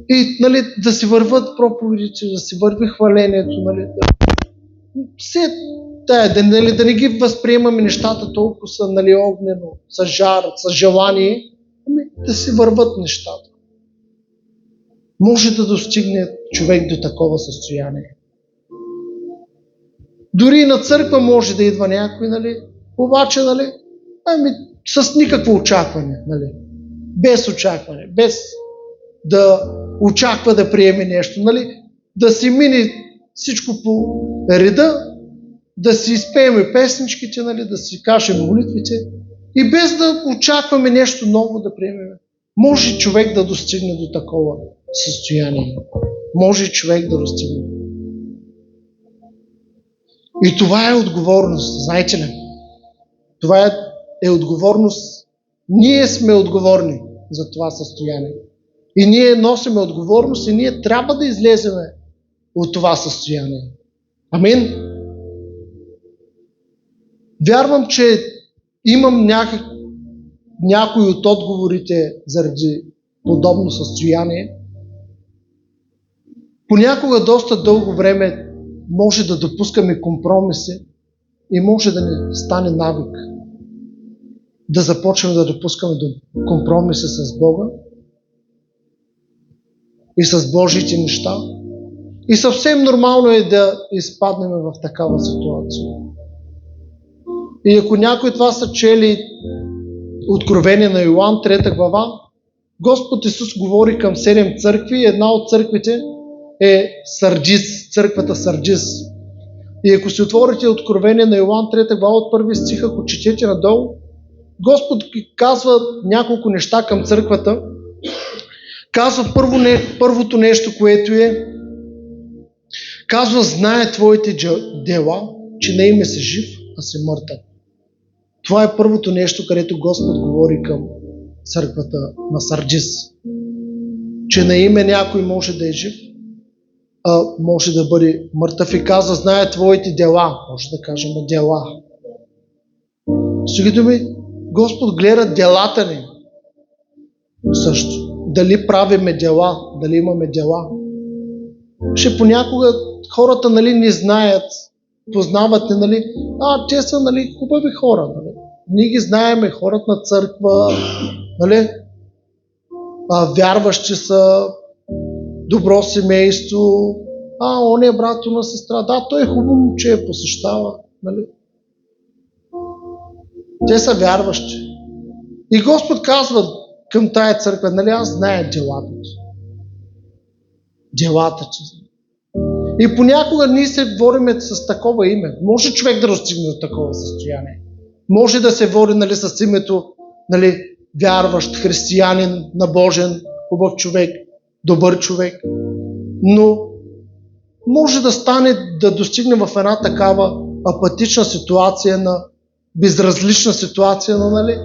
И нали, да си върват проповедите, да си върви хвалението, нали, да не ги възприемаме нещата толкова са, нали, огнено, с жар, с желание, да си върват нещата. Може да достигне човек до такова състояние. Дори и на църква може да идва някой, нали, обаче, нали, с никакво очакване, нали, без очакване, без да очаква да приеме нещо, нали, да си мине всичко по реда, да си изпееме песничките, нали, да си кажем молитвите и без да очакваме нещо ново да приемем. Може човек да достигне до такова състояние. Може човек да достигне. И това е отговорност, знаете ли? Това е отговорност. Ние сме отговорни за това състояние. И ние носиме отговорност и ние трябва да излеземе от това състояние. Амин. Вярвам, че имам някои от отговорите заради подобно състояние. Понякога доста дълго време може да допускаме компромиси и може да ни стане навик да започнем да допускаме компромиси с Бога и с Божиите неща. И съвсем нормално е да изпаднем в такава ситуация. И ако някои от вас са чели Откровение на Йоан, 3 глава, Господ Исус говори към 7 църкви. Една от църквите е Сардис, църквата Сардис. И ако си отворите Откровение на Йоан, 3 глава от 1 стих, ако четете надолу, Господ казва няколко неща към църквата. Казва първото нещо, което е, казва, знае твоите дела, че не име си жив, а си мъртъв. Това е първото нещо, където Господ говори към църквата на Сардис. Че на име някой може да е жив, а може да бъде мъртъв. И казва, знае твоите дела. Може да кажем дела. С други думи, Господ гледа делата ни. Също. Дали правиме дела, дали имаме дела. Ще понякога хората, нали, не знаят, познават, нали, те са, нали, хубави хора, нали. Ние ги знаеме, хората на църква, нали, вярващи са, добро семейство, он е брато на сестра, да, той е хубаво момче, я посещава, нали. Те са вярващи. И Господ казва към тая църква, нали, аз зная делата ти. Делата ти. И понякога ние се вориме с такова име. Може човек да достигне до такова състояние. Може да се вори, нали, с името, нали, вярващ, християнин, набожен, хубав човек, добър човек. Но може да стане, да достигне в една такава апатична ситуация, на безразлична ситуация, нали?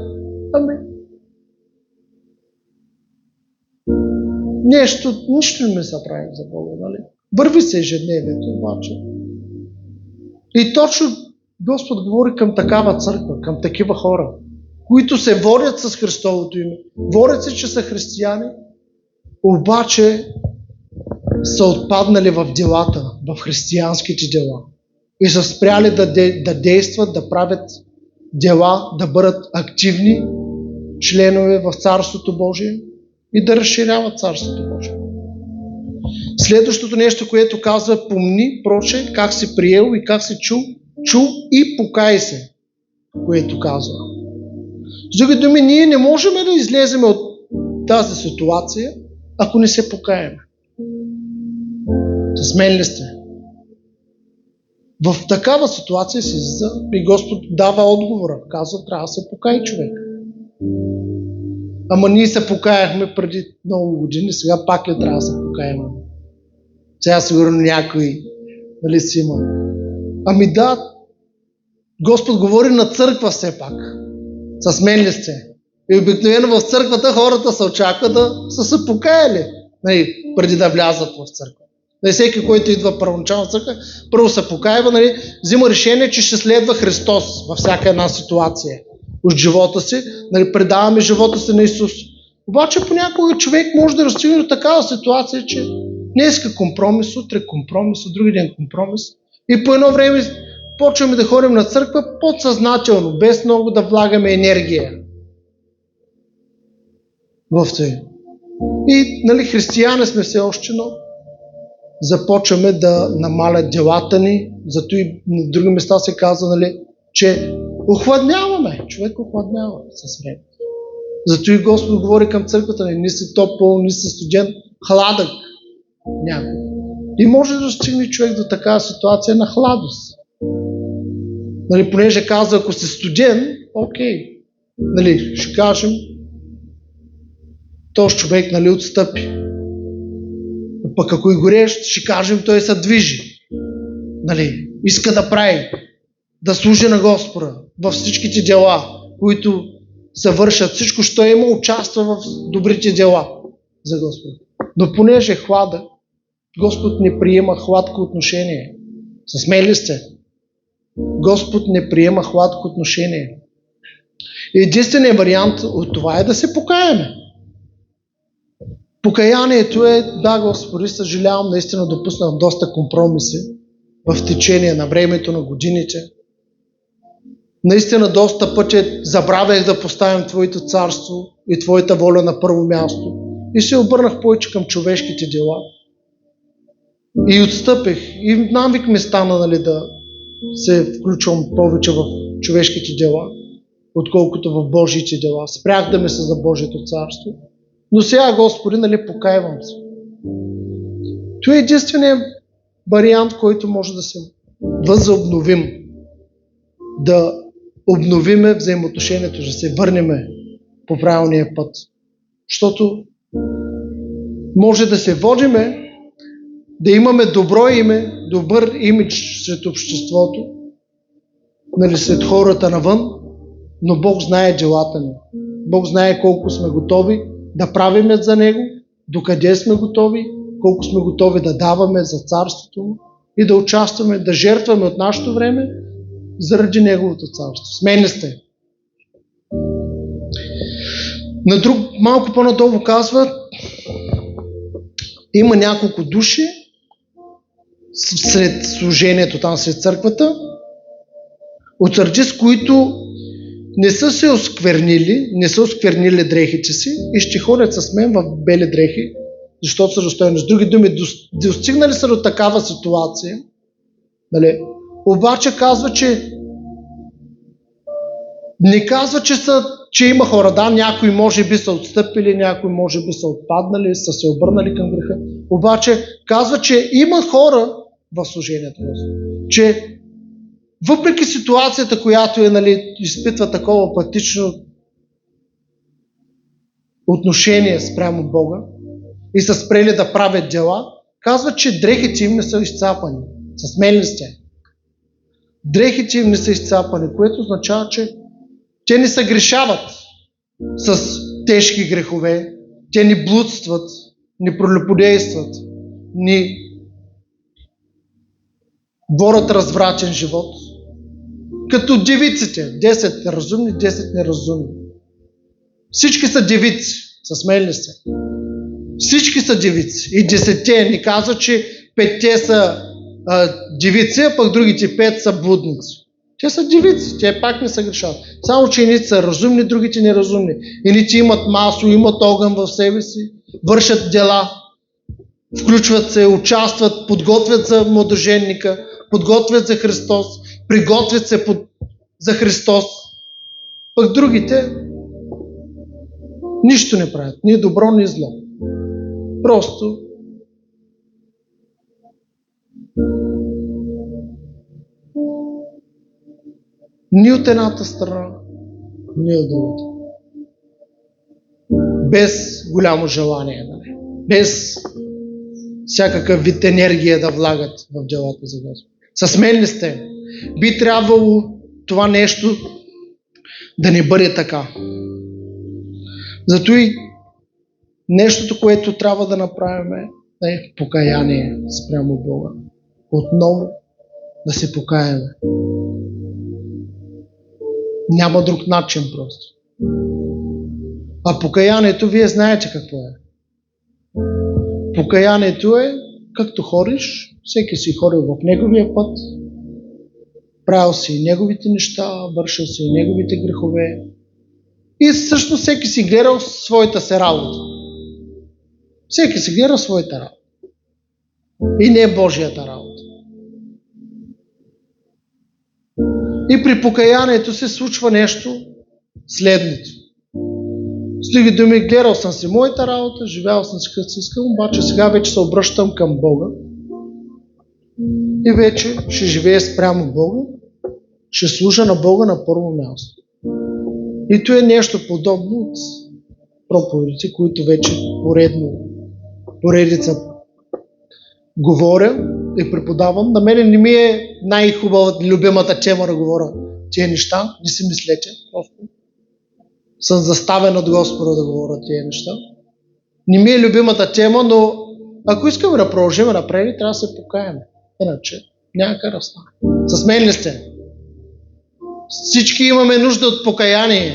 Нищо не се прави за Бога, нали? Върви се ежедневието, обаче. И точно Господ говори към такава църква, към такива хора, които се водят с Христовото име. Водят се, че са християни, обаче са отпаднали в делата, в християнските дела. И са спряли да действат, да правят дела, да бъдат активни членове в Царството Божие и да разширяват Царството Божие. Следващото нещо, което казва, помни, проче, как си приел и как си чул и покай се, което казва. С други думи, ние не можем да излезем от тази ситуация, ако не се покаем. С мен ли сте? В такава ситуация си излиза и Господ дава отговора. Казва, трябва да се покай човек. Ама ние се покаяхме преди много години, сега пак ли трябва да се покаем? Сега сигурно някой, нали, си има. Ами да, Господ говори на църква все пак. С мен ли сте? И обикновено в църквата хората се очакват да са се покаяли, нали, преди да влязат в църква. Всеки, който идва в първоначална църква, първо се покаява, нали, взима решение, че ще следва Христос във всяка една ситуация от живота си. Нали, предаваме живота си на Исус. Обаче понякога човек може да разстигне до такава ситуация, че днеска компромис, утре компромис, други ден компромис. И по едно време почваме да ходим на църква подсъзнателно, без много да влагаме енергия в това. И християни сме все още, но започваме да намалят делата ни. Зато и на други места се казва, че охладняваме. Човек охладнява с време. Зато и Господ говори към църквата, не си топъл, не си студен, хладък някой. И може да стигне човек до такава ситуация на хладост. Понеже казва, ако си студен, окей. Ще кажем, този човек отстъпи. Пък ако и горещ, ще кажем, той се движи. Иска да прави, да служи на Господа във всичките дела, които се вършат. Всичко, що има, участва в добрите дела за Господа. Но понеже е хладък, Господ не приема хладко отношение. Смели сте? Господ не приема хладко отношение. Единственият вариант от това е да се покаяме. Покаянието е, да, Господи, съжалявам, наистина допуснах доста компромиси в течение на времето, на годините. Наистина доста пъти забравях да поставям Твоето царство и Твоята воля на първо място. И се обърнах повече към човешките дела. И отстъпих. И навик ми стана да се включвам повече в човешките дела, отколкото в Божиите дела. Спрях да мисля за Божието царство. Но сега, Господи, покайвам се. Това е единственият вариант, който може да се възобновим. Да обновиме взаимоотношението, да се върнеме по правилния път. Защото може да се водиме, да имаме добро име, добър имидж сред обществото, сред хората навън, но Бог знае делата ни. Бог знае колко сме готови да правиме за Него, докъде сме готови, колко сме готови да даваме за царството Му и да участваме, да жертваме от нашето време заради Неговото царство. Смели сте. На друг, малко по-надолу казва, има няколко души сред служението, там сред църквата, от сърди, с които не са се осквернили дрехите си и ще ходят с мен в бели дрехи, защото са достойни. С други думи, достигнали са до такава ситуация. Обаче казва, че не казва, че има хора. Да, някои може би са отстъпили, някои може би са отпаднали, са се обърнали към греха. Обаче казва, че има хора в служението. Че въпреки ситуацията, която изпитва такова апатично отношение спрямо Бога и са спрели да правят дела, казва, че дрехите им не са изцапани. Смели сте. Дрехите им не са изцапани, което означава, че те не се грешават с тежки грехове, те не блудстват, не прелюбодействат, не борят развратен живот. Като девиците, 10 разумни, 10 неразумни. Всички са девици, смели се. Всички са девици. И 10 не казва, че 5 са девици, а пък другите 5 са блудници. Те са девици, те пак не са грешат. Само, че едните са разумни, другите неразумни. Едните имат масло, имат огън в себе си, вършат дела, включват се, участват, подготвят за младоженника, подготвят за Христос, приготвят се за Христос. Пък другите нищо не правят. Ни добро, ни зло. Просто ни от едната страна, ни от другата. Без голямо желание, без всякакъв вид енергия да влагат в делата за Господ. Смели сте. Би трябвало това нещо да не бъде така. Зато и нещото, което трябва да направим е покаяние спрямо Бога. Отново да се покаяме. Няма друг начин просто. А покаянието, вие знаете какво е. Покаянието е, както ходиш, всеки си ходил в неговия път, правил си и неговите неща, вършил си и неговите грехове. И всъщност всеки си гледал своята си работа. Всеки си гледал своята работа. И не е Божията работа. И при покаянието се случва нещо следното. С други думи, гледал съм си моята работа, живял съм си като си искам, обаче сега вече се обръщам към Бога и вече ще живея спрямо Бога, ще служа на Бога на първо място. И то е нещо подобно от проповедите, които вече поредица говоря и преподавам. На мен не ми е най-хубавата, любимата тема да говоря тия неща, не си мислете, просто съм заставен от Господа да говоря тия неща. Не ми е любимата тема, но ако искаме да продължим напред, трябва да се покаяме. Иначе няма как да стане. С мен ли сте? Всички имаме нужда от покаяние.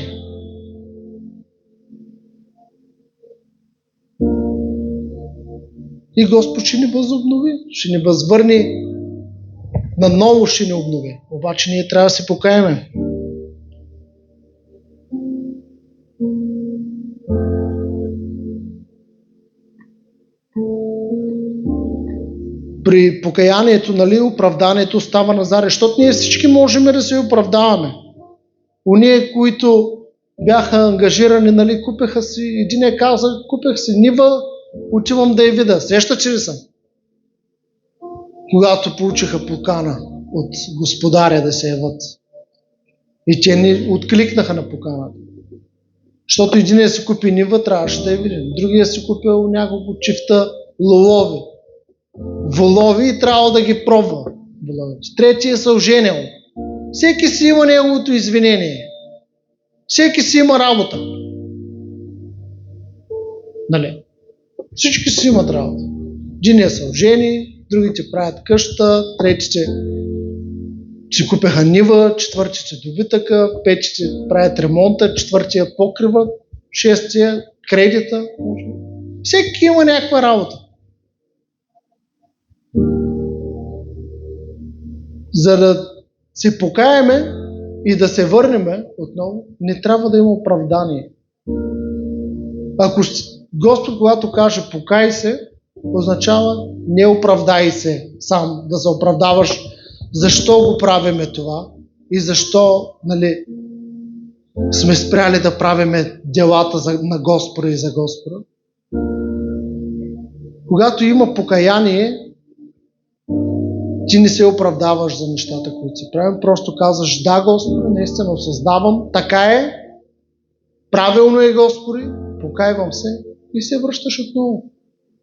И Господ ще ни възобнови, ще ни възвърне, наново ще ни обнови. Обаче ние трябва да се покаяме. При покаянието, оправданието става назад, защото ние всички можем да се оправдаваме. Уния, които бяха ангажирани, купеха си, един е казал, купех си нива, отивам да я видя. Сещате ли съм? Когато получиха покана от Господаря да се яват. И те ни откликнаха на поканата. Защото единия си купи нива, трябваше да я видим. Другия си купил няколко чифта волови и трябва да ги пробва. Третия се оженил. Всеки си има неговото извинение. Всеки си има работа. Нали? Всички си имат работа. Единия се ожени, другите правят къща, третите си купеха нива, четвъртите добитъка, петите правят ремонта, четвъртия покрива, шестия кредита. Всеки има някаква работа. За да се покаяме и да се върнем отново, не трябва да има оправдание. Ако Господ, когато каже покай се, означава не оправдай се сам, да се оправдаваш защо го правиме това и защо сме спряли да правиме делата на Господа и за Господа. Когато има покаяние, ти не се оправдаваш за нещата, които си правим. Просто казваш, да, Господи, наистина осъзнавам, така е, правилно е, Господи, покайвам се и се връщаш отново,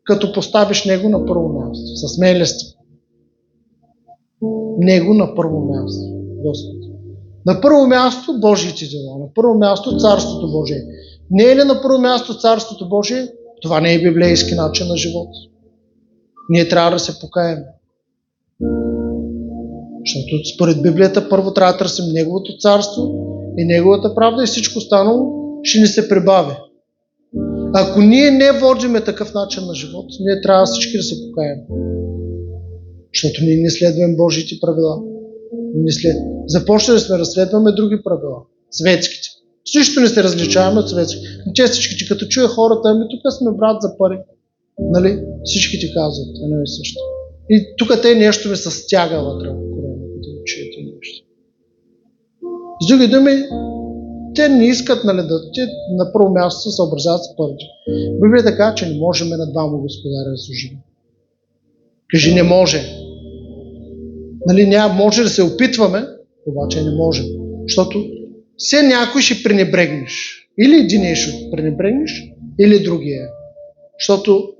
като поставиш Него на първо място. С мен ли сте? Него на първо място, Господи. На първо място Божиите дела, на първо място Царството Божие. Не е ли на първо място Царството Божие? Това не е библейски начин на живот. Ние трябва да се покаем. Защото според Библията първо трябва да търсим Неговото царство и Неговата правда и всичко останало ще ни се прибави. Ако ние не водиме такъв начин на живот, ние трябва всички да се покаем. Защото ние не следваме Божиите правила. Започнали сме да следваме други правила. Светските. Също не се различаваме от светските. Те всичките, като чуя хората, тук сме брат за пари. Нали? Всички ти казват едно и също. И тук те нещо ми се стяга вътре. Да чуете нещо. С други думи, те не искат те на първо място се съобразяват с парите. Библия така, че не можем на двама господаря да служим. Кажи, не може. Може да се опитваме, обаче не можем. Защото все някой ще пренебрегнеш. Или един ще пренебрегнеш, или другия. Защото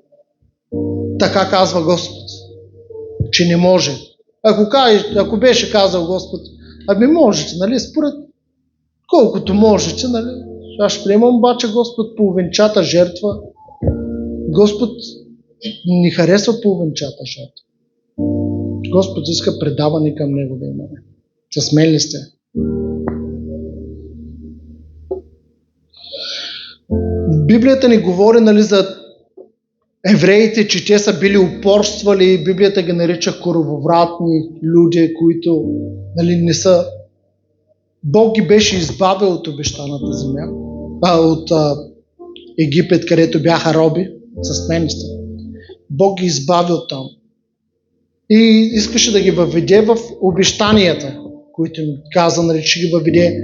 така казва Господ, че не може. Ако беше казал Господ, можете, според колкото можете, аз ще приемам, обаче Господ половинчата жертва. Господ ни харесва половинчата жертва. Господ иска предаване към Него да имаме. С мен ли сте? Библията ни говори, нали, за евреите, че те са били упорствали, Библията ги нарича корововратни люди, които, нали, не са... Бог ги беше избавил от обещаната земя, от Египет, където бяха роби с менеста. Бог ги избавил там. И искаше да ги въведе в обещанията, които им каза, нали, че ги въведе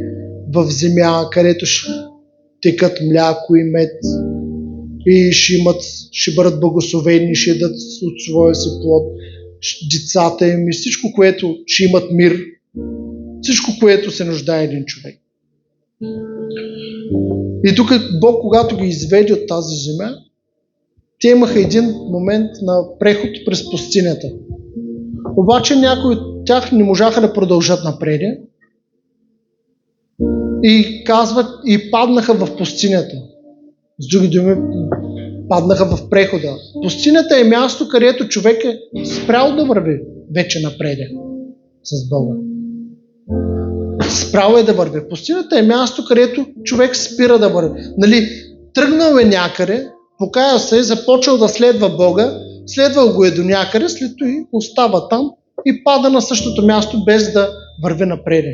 в земя, където ще текат мляко и мед и ще бъдат благословени, ще ядат от своя си плод, децата им и всичко, което ще имат мир, всичко, което се нуждае един човек. И тук Бог, когато ги изведе от тази земя, те имаха един момент на преход през пустинята. Обаче някои от тях не можаха да продължат напред и казват, и паднаха в пустинята. С други думи, паднаха в прехода. Пустинята е място, където човек е спрял да върви вече напред с Бога. Спрял е да върви. Пустинята е място, където човек спира да върви. Нали, тръгнал е някъде, покаял се е, започнал да следва Бога, следвал го е до някъде, след това и остава там и пада на същото място, без да върви напред.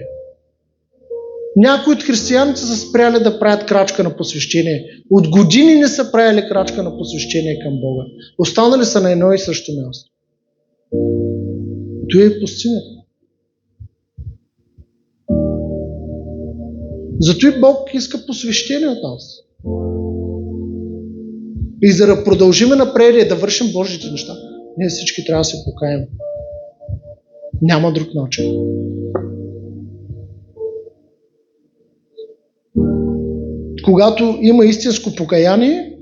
Някои от християните са спряли да правят крачка на посвещение. От години не са правили крачка на посвещение към Бога. Останали са на едно и също място. Това е пустинята. Зато и Бог иска посвещение от нас. И за да продължиме напред и да вършим Божите неща, ние всички трябва да се покаем. Няма друг начин. Когато има истинско покаяние,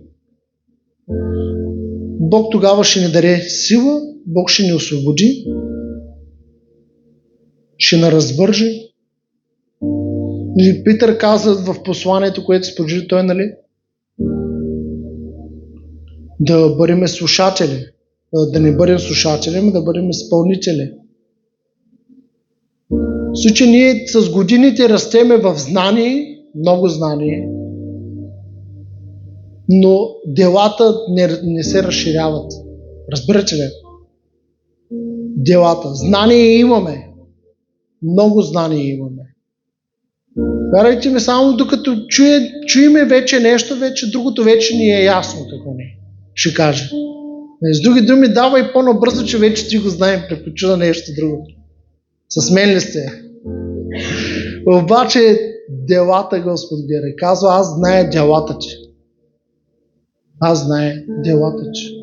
Бог тогава ще ни даде сила, Бог ще ни освободи, ще ни развържи. Питър каза в посланието, което сподели той, нали, да бъдем слушатели, да не бъдем слушатели, но да бъдем изпълнители. В случай ние с годините растеме в знание, много знание, но делата не се разширяват. Разбирате ли? Делата. Знание имаме. Много знание имаме. Вярвайте ми, само докато чуеме вече нещо, вече другото вече ни е ясно какво не ще каже. С други думи, давай по-набързо, че вече ти го знаем, предпочита нещо друго. С мен ли сте? Обаче делата, Господ гледа. Казва, аз зная делата ти. Аз зная делата ти.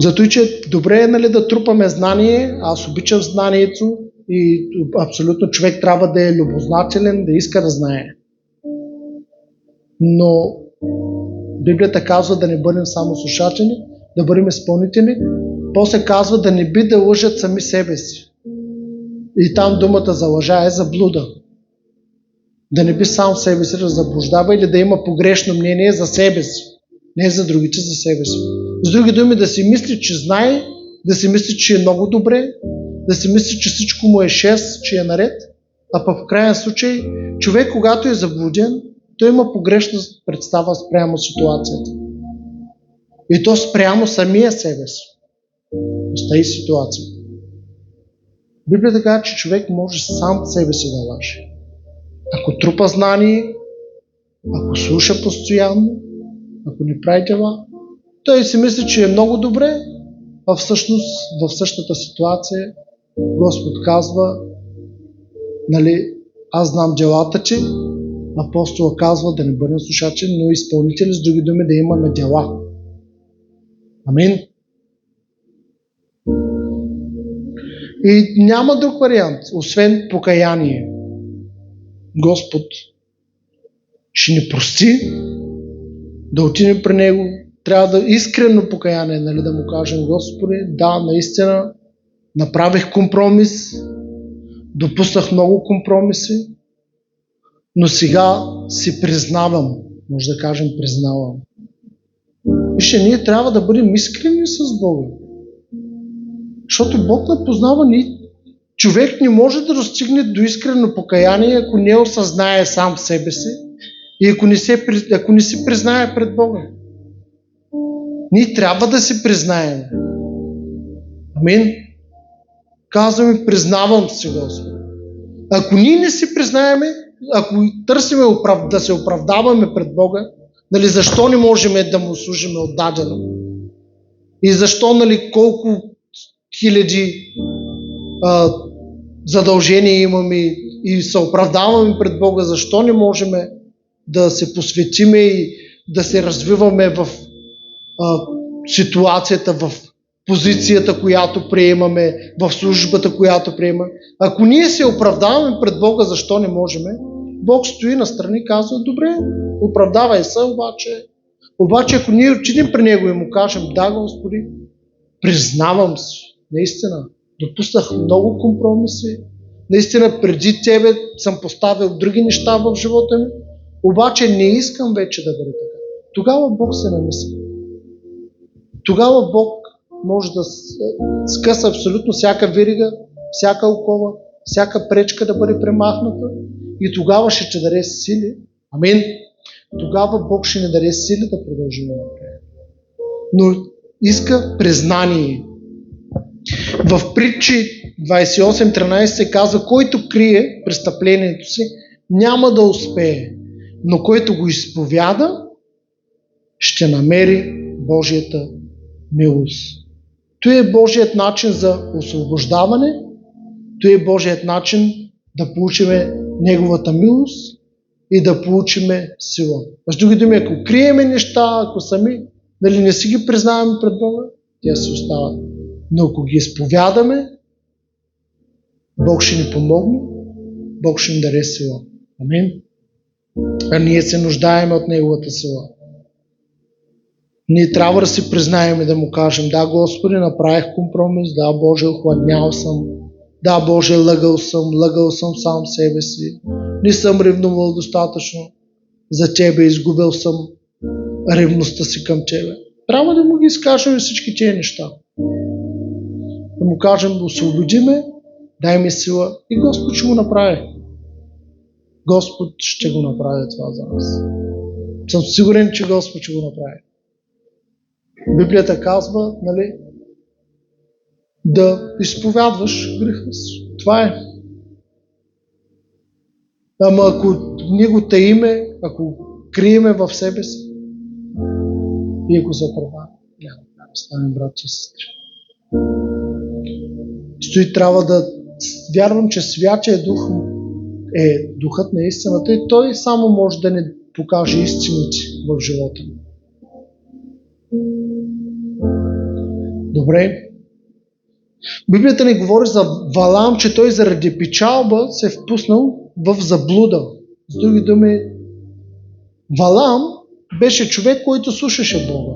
Зато, че добре е, нали, да трупаме знание, аз обичам знанието и абсолютно човек трябва да е любознателен, да иска да знае. Но Библията казва да не бъдем само слушатели, да бъдем изпълнители. После казва да не би да лъжат сами себе си. И там думата за лъжа е заблуда. Да не би сам себе си да заблуждава или да има погрешно мнение за себе си. Не за другите, за себе си. С други думи, да си мисли, че знае, да си мисли, че е много добре, да си мисли, че всичко му е 6, че е наред, а пък в крайен случай, човек, когато е заблуден, той има погрешна представа спрямо ситуацията. И то спрямо самия себе си. С тази ситуация. Библията казва, че човек може сам себе си да лъже. Ако трупа знание, ако слуша постоянно, ако не прави дела, той си мисли, че е много добре, а всъщност в същата ситуация Господ казва, нали, аз знам делата ти, апостола казва да не бъдем слушачи, но изпълнители, с други думи да имаме дела. Амин. И няма друг вариант, освен покаяние. Господ ще ни прости, да отидем при Него. Трябва да искрено покаяние, нали, да му кажем, Господи, да, наистина, направих компромис, допуснах много компромиси, но сега си признавам, може да кажем признавам. Вижте, ние трябва да бъдем искрени с Бога. Защото Бог не познава ни човек не може да достигне до искрено покаяние, ако не осъзнае сам себе си и ако не се признае пред Бога. Ние трябва да се признаем. Амин. Казваме, признавам се, Господи. Ако ние не си признаеме, ако търсиме да се оправдаваме пред Бога, нали, защо не можем да му служим отдадено? И защо, нали, колко хиляди задължения имаме и се оправдаваме пред Бога, защо не можем да се посветиме и да се развиваме в ситуацията, в позицията, която приемаме, в службата, която приемаме. Ако ние се оправдаваме пред Бога, защо не можем? Бог стои настрани и казва, добре, оправдавай се, обаче ако ние отидем при Него и му кажем, да, Господи, признавам се, наистина, допуснах много компромиси, наистина преди Тебе съм поставил други неща в живота ми, обаче не искам вече да бъде така. Тогава Бог се намисли. Тогава Бог може да скъса абсолютно всяка верига, всяка окова, всяка пречка да бъде премахната и тогава ще ти даде сили. Амин. Тогава Бог ще ни даде сили да продължим напред. Но иска признание. В Притчи 28:13 се казва, който крие престъплението си, няма да успее, но който го изповяда, ще намери Божията милост. Той е Божият начин за освобождаване, той е Божият начин да получим Неговата милост и да получим сила. С други думи, ако криеме неща, ако сами не си ги признаваме пред Бога, те си остават. Но ако ги изповядаме, Бог ще ни помогне, Бог ще ни даде сила. Амин. А ние се нуждаем от Неговата сила. Ние трябва да си признаем и да му кажем, да, Господи, направих компромис, да, Боже, охладнял съм, да, Боже, лъгал съм сам себе си, не съм ревнувал достатъчно за Тебе, изгубил съм ревността си към Тебе. Трябва да му ги изкажем всички тези неща. Да му кажем, освободи ме, дай ми сила и Господ ще го направи. Господ ще го направи това за нас. Съм сигурен, че Господ ще го направи. Библията казва, нали, да изповядваш греха си. Това е. Ама ако ние го таиме, ако криеме в себе си, и ако се оправдава, няма да станем брати и сестри. Стои трябва да вярвам, че Святия Дух е Духът на истината и Той само може да ни покаже истините в живота ни. Добре. Библията ни говори за Валам, че той заради печалба се е впуснал в заблуда. С други думи, Валам беше човек, който слушаше Бога.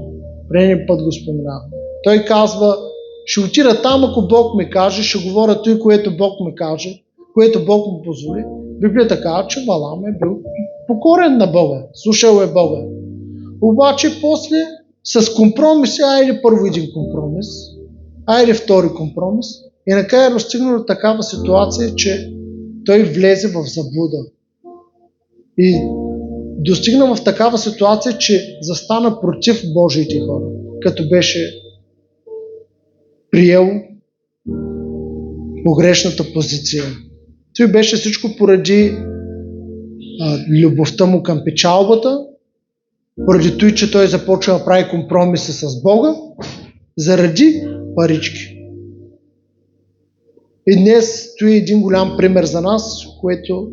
Предния път го споменавам. Той казва, ще отида там, ако Бог ме каже, ще говоря той, което Бог ме каже, което Бог му позволи. Библията казва, че Валам е бил покорен на Бога, слушал е Бога. Обаче после с компромиси, айде първо един компромис, айде втори компромис и накрая достигна до такава ситуация, че той влезе в заблуда. И достигна в такава ситуация, че застана против Божиите хора, като беше приел погрешната позиция. Той беше всичко поради любовта му към печалбата, поради той, че той започва да прави компромиси с Бога, заради парички. И днес той е един голям пример за нас, което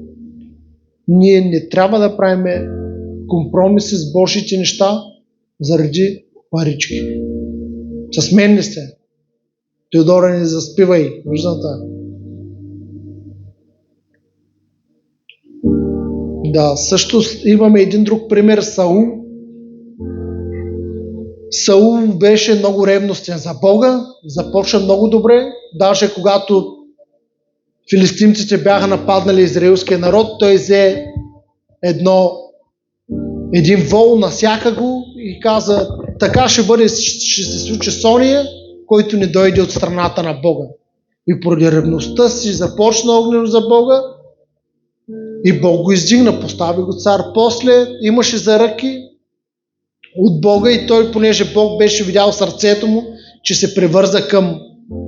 ние не трябва да правим компромиси с Божите неща заради парички. С мен ли сте? Теодора, не заспивай. Виждате? Да, също имаме един друг пример, Саул. Саул беше много ревностен за Бога, започна много добре, даже когато филистимците бяха нападнали израелския народ, той взе един вол, насяха го и каза, така ще се случи с ония, който не дойде от страната на Бога. и поради ревността си започна огнено за Бога и Бог го издигна, постави го цар. После имаше заръки от Бога и той, понеже Бог беше видял сърцето му, че се превърза към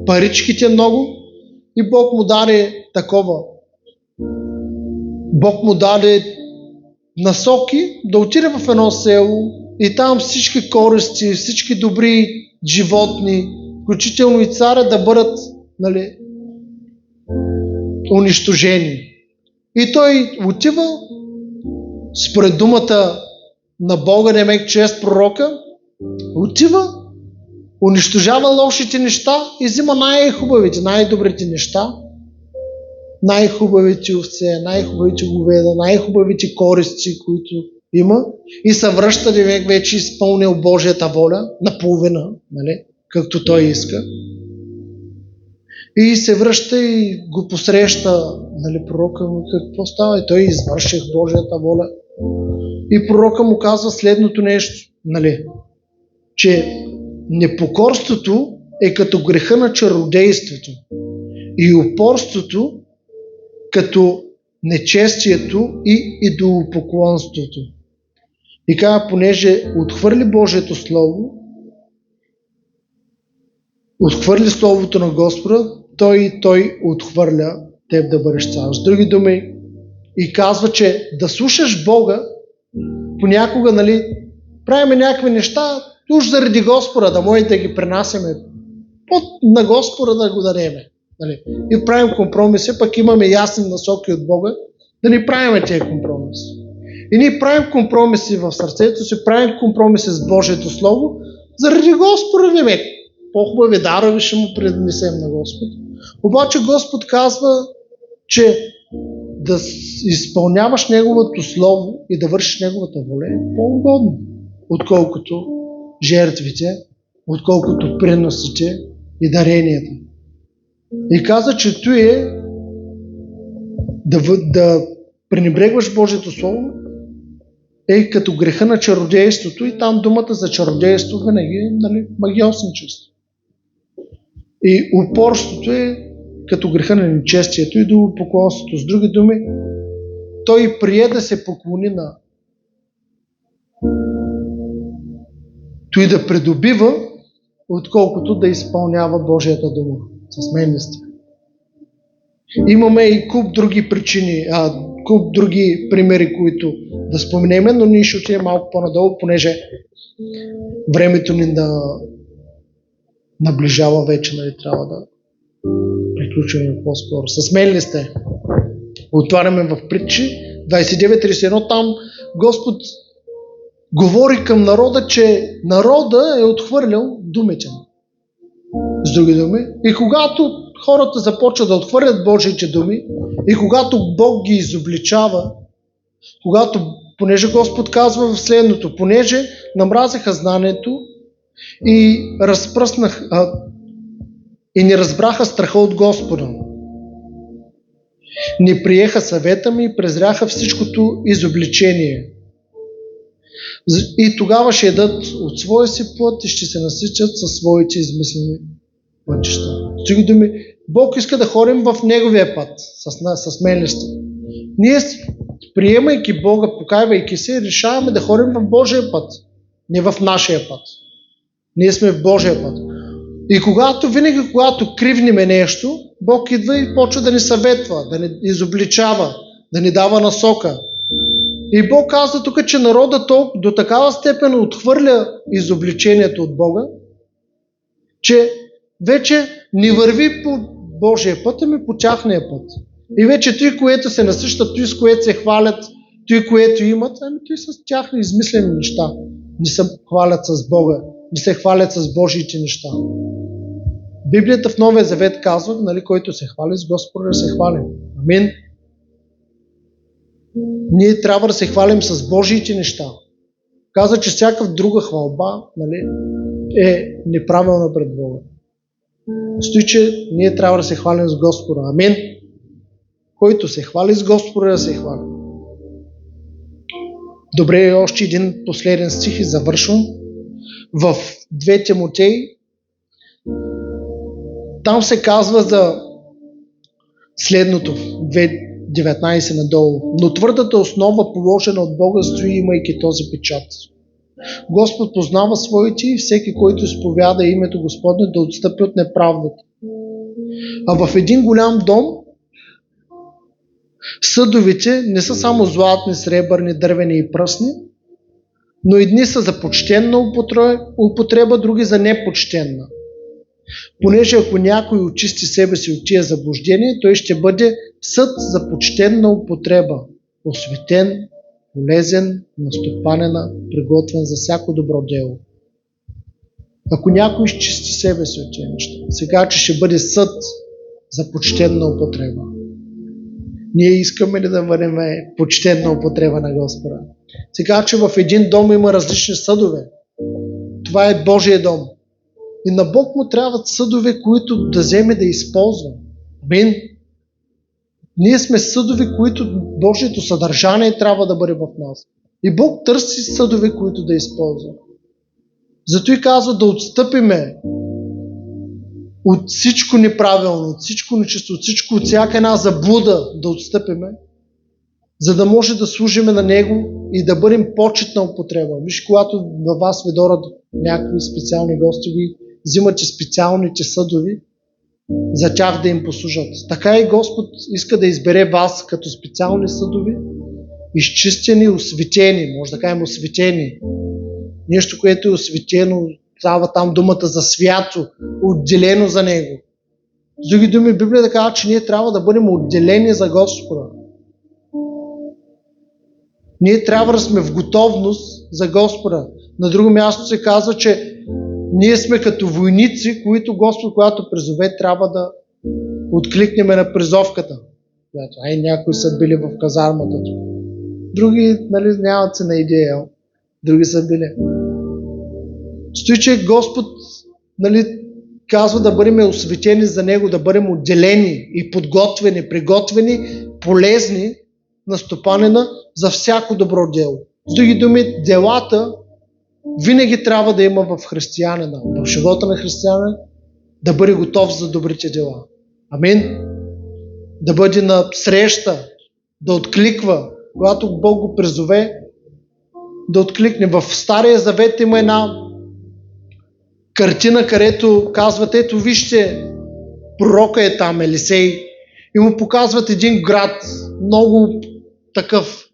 паричките много и Бог му даде такова. Бог му даде насоки да отиде в едно село и там всички користи, всички добри животни, включително и царя, да бъдат, нали, унищожени. И той отива според думата на Бога, немек чрез пророка, отива, унищожава лошите неща и взима най-хубавите, най-добрите неща, най-хубавите овце, най-хубавите говеда, най-хубавите користи, които има, и се връща човек вече изпълнил Божията воля наполовина, нали, както той иска. И се връща и го посреща, нали, пророка му, какво става? И той извърших Божията воля. И пророка му казва следното нещо, нали, че непокорството е като греха на чародейството и упорството като нечестието и идолопоклонството. И казва, понеже отхвърли Божието Слово, отхвърли Словото на Господа, той отхвърля теб да бъдеш цар. С други думи, и казва, че да слушаш Бога, понякога, нали, правиме някакви неща, уж заради Господа, да може да ги пренасяме на Господа да го дадеме. Нали. И правим компромиси, пък имаме ясни насоки от Бога, да ни правиме тези компромиси. И ние правим компромиси в сърцето си, правим компромиси с Божието Слово, заради Господа не ме. По-хубави дарови ще му преднесем на Господ. Обаче Господ казва, че да изпълняваш Неговото Слово и да вършиш Неговата воля е по-угодно, отколкото жертвите, отколкото приносите и даренията. И каза, че той е да пренебрегваш Божието Слово е като греха на чародейството, и там думата за чародейство винаги е, нали, магиосничество. И упорството е като греха на нечестието и идолопоклонството. С други думи, той прие да се поклони на той да придобива, отколкото да изпълнява Божията дума. С мен ли сте? Имаме и куп други причини, куп други примери, които да споменеме, но ние ще отидем малко по-надолу, понеже времето ни да наближава вече, нали, трябва да приключваме по-скоро. С мен ли сте? Отваряме в Притчи 29:31, там Господ говори към народа, че народа е отхвърлял думите му. С други думи, и когато хората започват да отхвърлят Божиите думи, и когато Бог ги изобличава, понеже Господ казва в следното, понеже намразиха знанието и и не разбраха страха от Господа, не приеха съвета ми и презряха всичкото изобличение. И тогава ще ядат от своя си път и ще се насичат със своите измислени пътища. С други думи, Бог иска да ходим в Неговия път, с милост. Ние, приемайки Бога, покайвайки се, решаваме да ходим в Божия път, не в нашия път. Ние сме в Божия път. И винаги когато кривниме нещо, Бог идва и почва да ни съветва, да ни изобличава, да ни дава насока. И Бог казва тук, че народът до такава степен отхвърля изобличението от Бога, че вече не върви по Божия път, ами по тяхния път. И вече той, което се насъщат, той, с което се хвалят, той, което имат, ами той с тяхни измислени неща. Не се хвалят с Бога, не се хвалят с Божиите неща. Библията в Новия Завет казва, нали, който се хвали с Господа, да се хвалим. Амин. Ние трябва да се хвалим с Божиите неща. Казва, че всяка друга хвалба, нали, е неправилна пред Бога. Стои, че ние трябва да се хвалим с Господа. Амин. Който се хвали с Господа, да се хвали. Добре, още един последен стих и завършвам. В 2 Тимотей там се казва за следното, 2.19 надолу. Но твърдата основа, положена от Бога, стои, имайки този печат. Господ познава своите и всеки, който изповяда името Господне, да отстъпи от неправдата. А в един голям дом съдовете не са само златни, сребърни, дървени и пръсни, но едни са за почтенна употреба, други за непочтенна. Понеже ако някой очисти себе си от тия заблуждения, той ще бъде съд за почтенна употреба, осветен, полезен, настопанена, приготвен за всяко добро дело. Ако някой изчисти себе си от тия неща, сега че ще бъде съд за почтенна употреба. Ние искаме ли да бъдем почтенна употреба на Господа? Сега, че в един дом има различни съдове. Това е Божия дом. И на Бог му трябват съдове, които да вземе да използва. Амин. Ние сме съдове, които Божието съдържание трябва да бъде в нас. И Бог търси съдове, които да използва. Зато и казва да отстъпиме от всичко неправилно, от всичко нечисто, от всичко, от всяка една заблуда да отстъпиме, за да може да служиме на Него и да бъдем почетна употреба. Виж, когато във вас ви дорат някакви специални гости, ви взимате специалните съдови, за тях да им послужат. Така и Господ иска да избере вас като специални съдови, изчистени, осветени, може да кажем осветени. Нещо, което е осветено, става там думата за свято, отделено за Него. С други думи, Библията казва, че ние трябва да бъдем отделени за Господа. Ние трябва да сме в готовност за Господа. На друго място се казва, че ние сме като войници, които Господ, когато призове, трябва да откликнем на призовката. Някои са били в казармата. Други, нямат се на идея. Други са били. Стои, че Господ, казва да бъдем осветени за Него, да бъдем отделени и подготвени, приготвени, полезни на стопанина за всяко добро дело. С други думи, делата винаги трябва да има в християнина, в живота на християнина, да бъде готов за добрите дела. Амин. Да бъде на среща, да откликва, когато Бог го призове, да откликне. В Стария Завет има една картина, където казват, ето вижте, пророка е там, Елисей, и му показват един град, много такъв,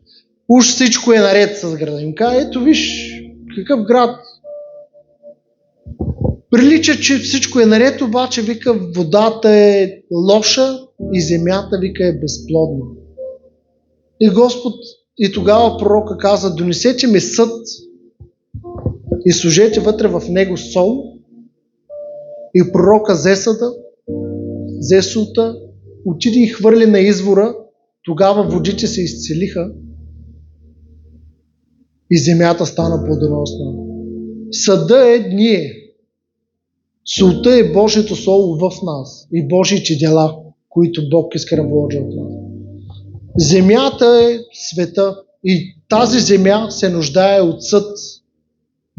уж всичко е наред с града. Им казва, ето виж, какъв град. Прилича, че всичко е наред, обаче вика, водата е лоша и земята, вика, е безплодна. И Господ, и тогава пророка каза, донесете ми съд и сложете вътре в него сол. И пророка взе съда, взе солта, отиде и хвърли на извора, тогава водите се изцелиха и земята стана плодоносна. Съда е ние. Солта е Божието Слово в нас и Божиите дела, които Бог иска да вложи от нас. Земята е света и тази земя се нуждае от съд,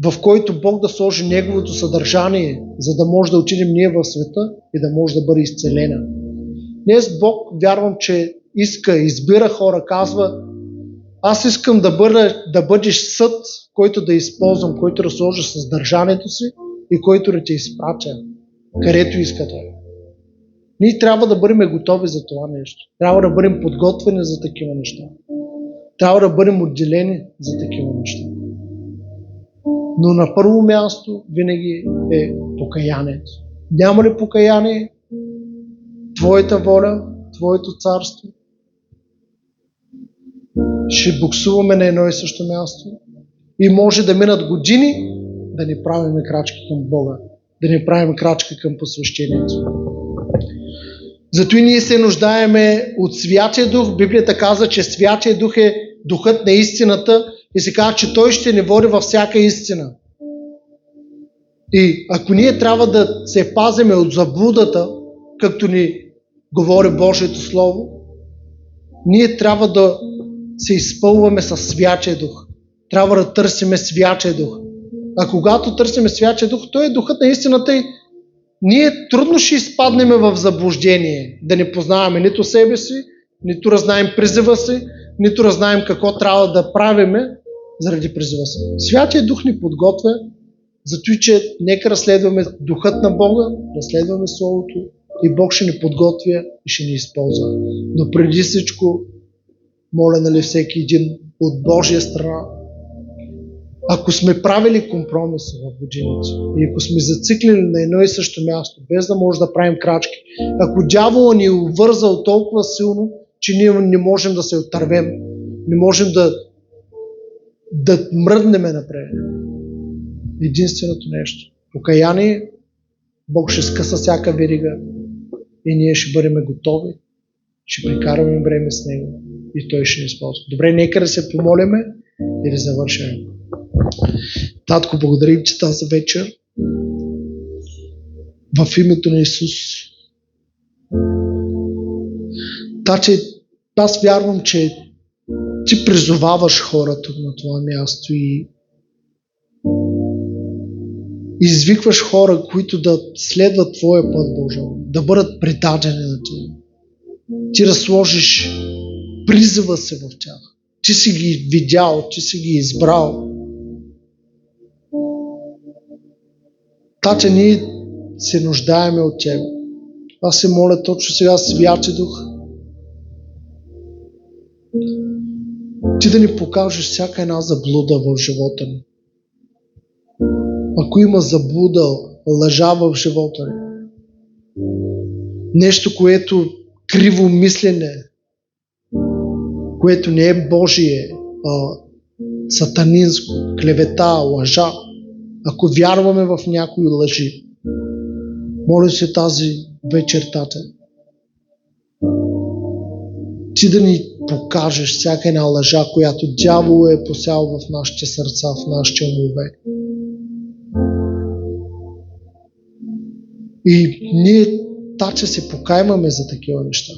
в който Бог да сложи Неговото съдържание, за да може да отидем ние в света и да може да бъде изцелена. Днес Бог, вярвам, че иска, избира хора, казва, аз искам да бъдеш съд, който да използвам, който да сложа съдържанието си и който да те изпратя, където иска Той. Ние трябва да бъдем готови за това нещо. Трябва да бъдем подготвени за такива неща. Трябва да бъдем отделени за такива неща. Но на първо място винаги е покаянието. Няма ли покаяние? Твоята воля, Твоето царство. Ще буксуваме на едно и също място. И може да минат години да не правим крачки към Бога. Да не правим крачки към посвещението. Зато и ние се нуждаеме от Святия Дух. Библията казва, че Святия Дух е Духът на истината и се казва, че Той ще ни води във всяка истина. И ако ние трябва да се пазиме от заблудата, както ни говори Божието Слово, ние трябва да се изпълваме със Святия Дух. Трябва да търсиме Святия Дух. А когато търсиме Святия Дух, Той е Духът на истината и ние трудно ще изпаднем в заблуждение, да не познаваме нито себе си, нито разнаем призива си, нито разнаем какво трябва да правиме заради призива си. Святия Дух ни подготвя, зато че нека разследваме Духът на Бога, разследваме Словото и Бог ще ни подготвя и ще ни използва. Но преди всичко, моля, всеки един от Божия страна, ако сме правили компромиси в годините и ако сме зациклили на едно и също място, без да може да правим крачки, ако дявола ни е увързал толкова силно, че ние не можем да се отървем, не можем да мръднеме напред. Единственото нещо. Покаяние, Бог ще скъса всяка верига и ние ще бъдем готови, ще прекараме време с Него и Той ще ни използва. Добре, нека да се помолиме и да завършим. Татко, благодарим Ти тази вечер в името на Исус. Таче, аз вярвам, че Ти призоваваш хората на това място и извикваш хора, които да следват Твоя път, Боже, да бъдат предадени на Ти. Ти разложиш призива се в тях. Ти си ги видял, Ти си ги избрал. Тате, ние се нуждаеме от Тебе. Аз се моля точно сега, Святи Дух, Ти да ни покажеш всяка една заблуда в живота ни. Ако има заблуда, лъжа в живота ни, нещо, което криво мислене, което не е Божие, сатанинско, клевета, лъжа, ако вярваме в някои лъжи, моля се тази вечер, Тате, Ти да ни покажеш всяка една лъжа, която дявол е посял в нашите сърца, в нашите умове. И ние, Таче, се покаймаме за такива неща.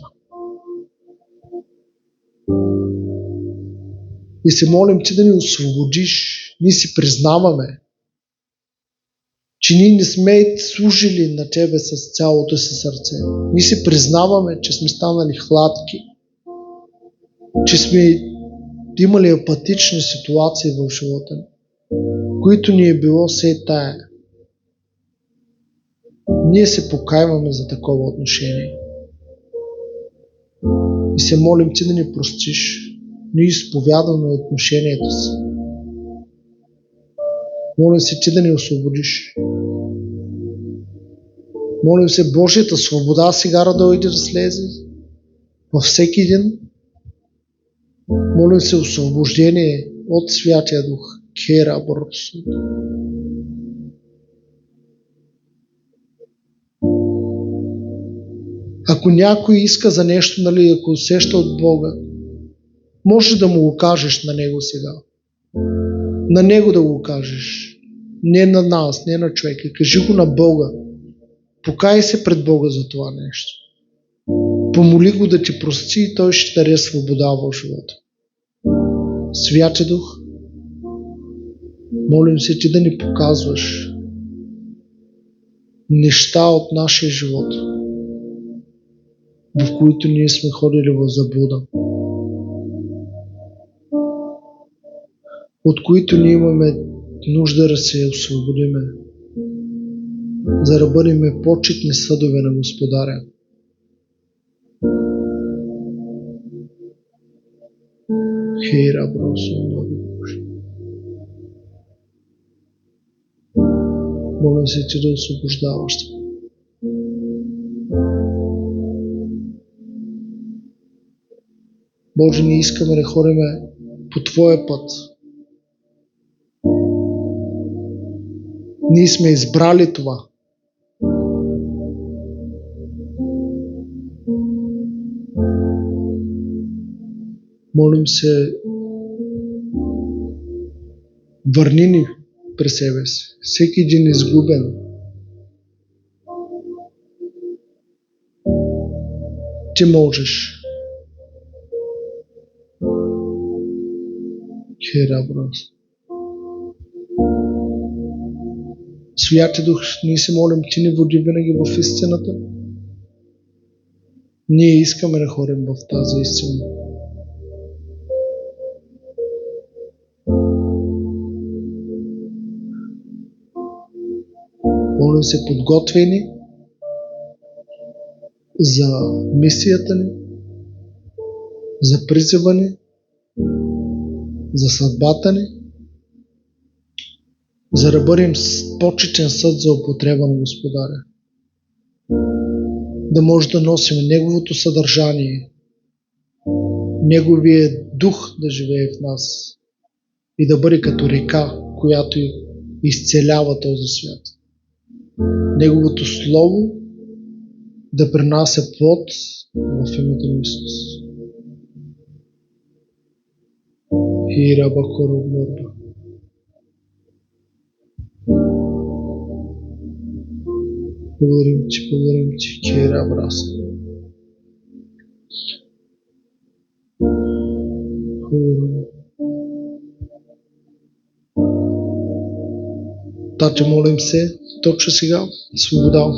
И се молим Ти да ни освободиш. Ние си признаваме, че ние не сме служили на Тебе с цялото си сърце. Ние си признаваме, че сме станали хладки, че сме имали апатични ситуации в живота ни, които ни е било все тая. Ние се покайваме за такова отношение. И се молим Ти да ни простиш. Ние изповядваме отношението си. Молим се Ти да ни освободиш. Молим се Божията свобода сега да дойде да слезе във всеки един. Молим се освобождение от Святия Дух. Кера Бросо. Ако някой иска за нещо, ако усеща от Бога, може да му го кажеш на Него сега. На Него да го кажеш. Не на нас, не на човека. Кажи го на Бога. Покай се пред Бога за това нещо. Помоли го да ти прости и Той ще даде свобода в живота. Святи Дух, молим се Ти да ни показваш неща от нашия живот, в които ние сме ходили в заблуда, от които ние имаме нужда да се освободиме, за да бъдем почетни съдове на Господаря. Хейра Бросо. Моля се Ти да освобождаваш. Боже, ние искаме да ходиме по Твоя път. Ние сме избрали това. Молим се, върни ни при себе си. Всеки един изгубен. Ти можеш. Святи Дух, ние се молим, Ти ни води винаги в истината. Ние искаме да ходим в тази истина. Молим се, подготвени за мисията ни, за призива ни, за съдбата ни, за да бъдем почетен съд за употреба на Господаря. Да може да носим Неговото съдържание, Неговия дух да живее в нас и да бъде като река, която изцелява този свят. Неговото Слово да принася плод в името на Исус. И раба хороборба. Благодарим Ти, Кира Браса. Тате, молим се, точно сега, свобода.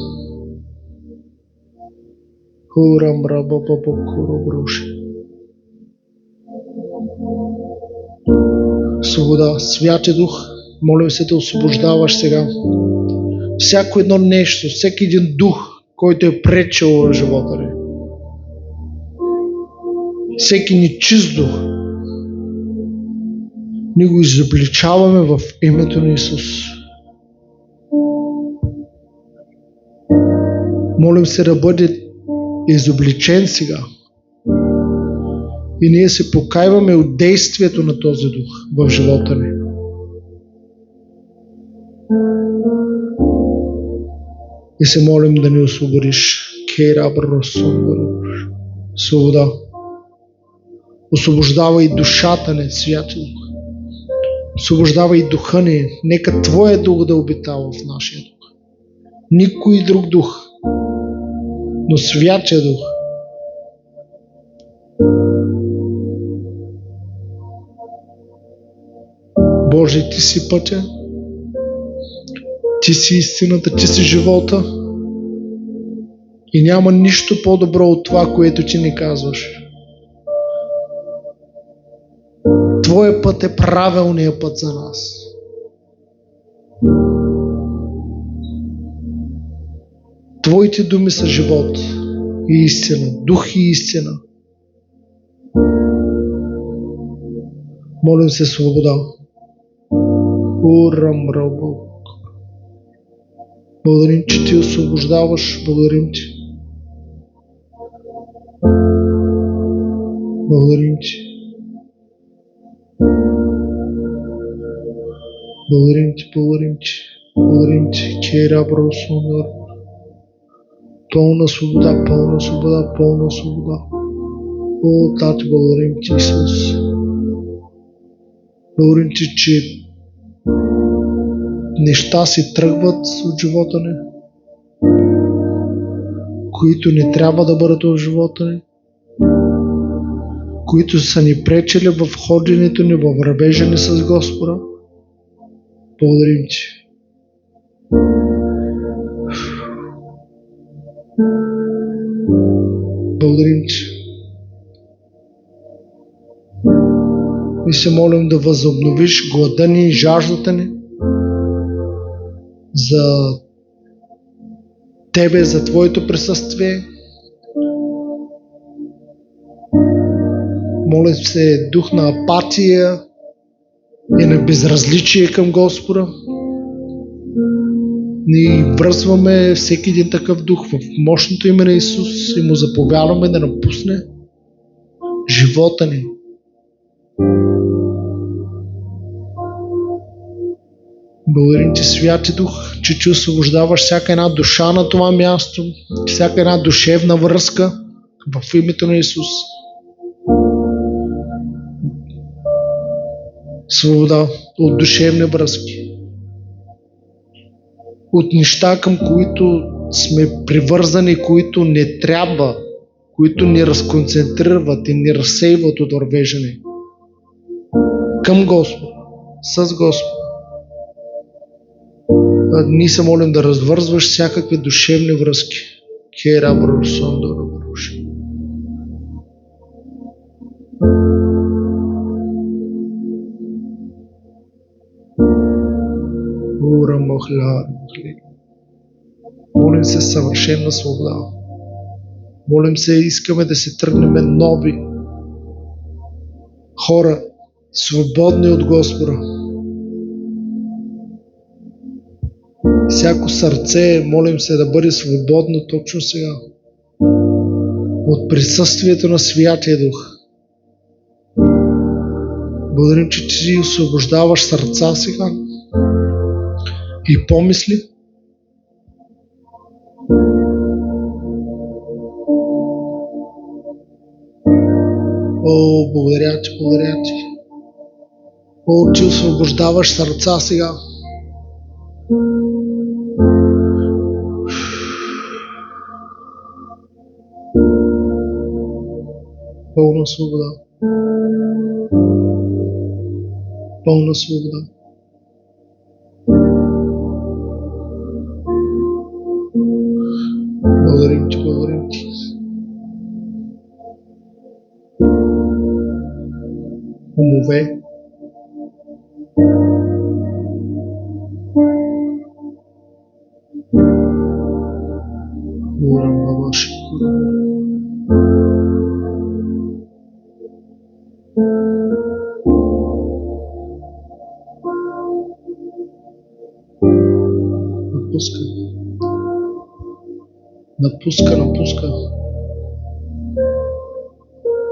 Хурам раба баба хороброши. Свобода, Святи Дух, молим се да освобождаваш сега всяко едно нещо, всеки един дух, който е пречил в живота ни. Всеки нечист дух. Ние го изобличаваме в името на Исус. Молим се да бъде изобличен сега. И ние се покайваме от действието на този дух в живота ни. И се молим да ни освободиш. Свобода. Освобождавай душата ни, Святи Дух. Освобождавай духа ни. Нека Твоя дух да обитава в нашия дух. Никой друг дух, но Святия Дух. Боже, Ти си пътя, Ти си истината, Ти си живота и няма нищо по-добро от това, което Ти ни казваш. Твоя път е правилният път за нас. Твоите думи са живот и истина, дух и истина. Молим се, свобода. Урам рабо. Благодарим, че Ти освобождаваш. Благодарим Ти. Благодарим Ти. Благодарим Ти, благодарим Ти. Благодарим Ти. Кера бросонор. Пълна свобода, пълна свобода, пълна свобода. О, Тати, благодарим Ти, Исус. Благодарим Ти, че неща си тръгват от живота ни, които не трябва да бъдат в живота ни, които са ни пречели в ходенето ни, в вървежене с Господа. Благодарим Ти. Благодарим Ти. И се молим да възобновиш глада ни и жаждата ни за Тебе, за Твоето присъствие. Молим се дух на апатия и на безразличие към Господа. Ние връзваме всеки един такъв дух в мощното име на Исус и му заповядваме да напусне живота ни. Благодарим Ти, Святи Дух, че Ти освобождаваш всяка една душа на това място, всяка една душевна връзка в името на Исус. Свобода от душевни връзки, от неща, към които сме привързани, които не трябва, които ни разконцентрират и ни разсейват от вървежене към Господа, с Господа. Ние се молим да развързваш всякакви душевни връзки. Кера Брусондо Руши. Ура Мохляр. Молим се съвършена свобода. Молим се, искаме да се тръгнем нови хора, свободни от Господа. Всяко сърце, молим се да бъде свободно точно сега от присъствието на Святия Дух. Благодарим, че ти освобождаваш сърца сега и помисли. О, благодаря ти, благодаря ти. О, ти освобождаваш сърца сега. Пълна свобода. Пълна свобода. Благодарим ти, благодарим ти. Умове. Урам Бабаши. Напуска. Напуска, напуска.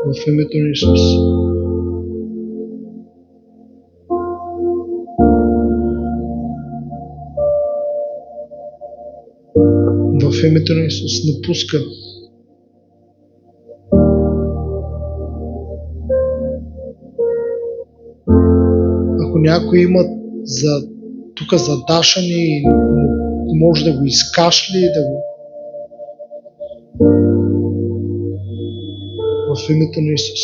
В името на Исус. В името на Исус напуска. Ако някой има тук задашани, може да го изкашли, да го... В името на Исус.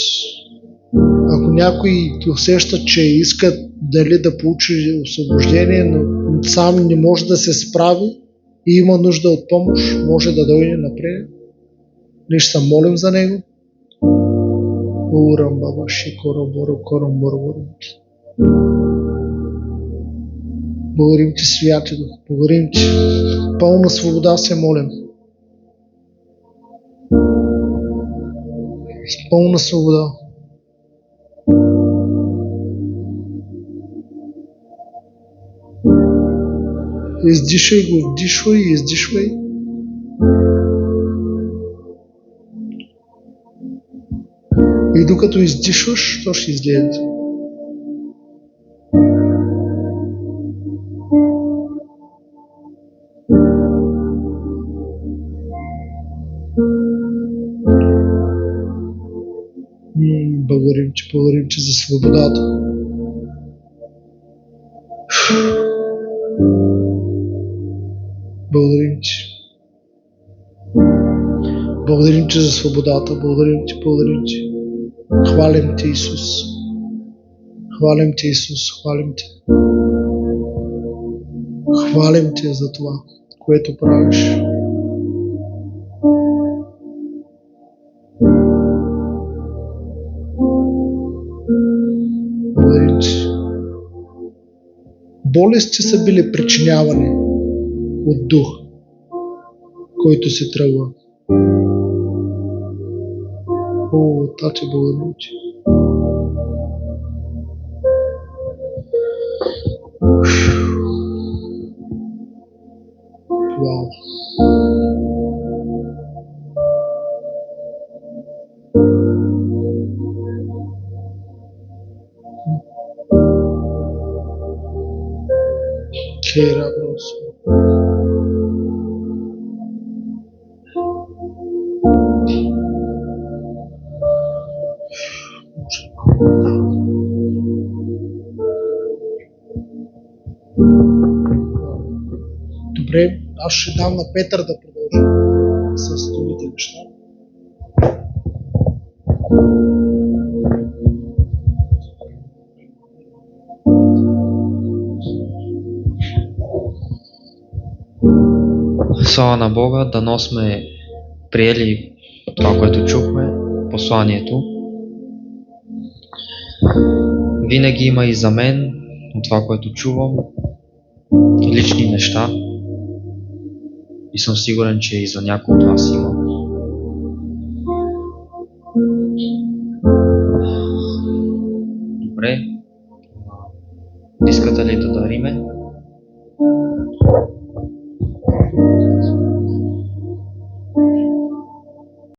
Ако някой усеща, че иска дали да получи освобождение, но сам не може да се справи и има нужда от помощ, може да дойде напред. Ние ще се молим за него. Урам баба шикора боро кором боро. Благодарим ти, Святи Дух. Благодарим ти. Пълна свобода се молим. Пълна свобода. Издишай го, вдишвай и издишвай. И докато издишваш, то ще излезе. Благодарим ти за свободата. Благодарим ти. Благодарим ти за свободата. Благодарим ти, благодарим ти. Хвалим ти, Исус. Хвалим ти, Исус. Хвалим ти. Хвалим ти за това, което правиш. Благодарим ти. Болести са били причинявани от дух, който се тръгва. О, Тати, благодарим ти. Вау. Кера бросо. Добре, аз ще дам на Петър да продължи с другите неща. Слава на Бога, дано сме приели това, което чухме, посланието. Винаги има и за мен, от това, което чувам, лични неща. И съм сигурен, че и за някой от вас има. Добре. Искате ли да дариме?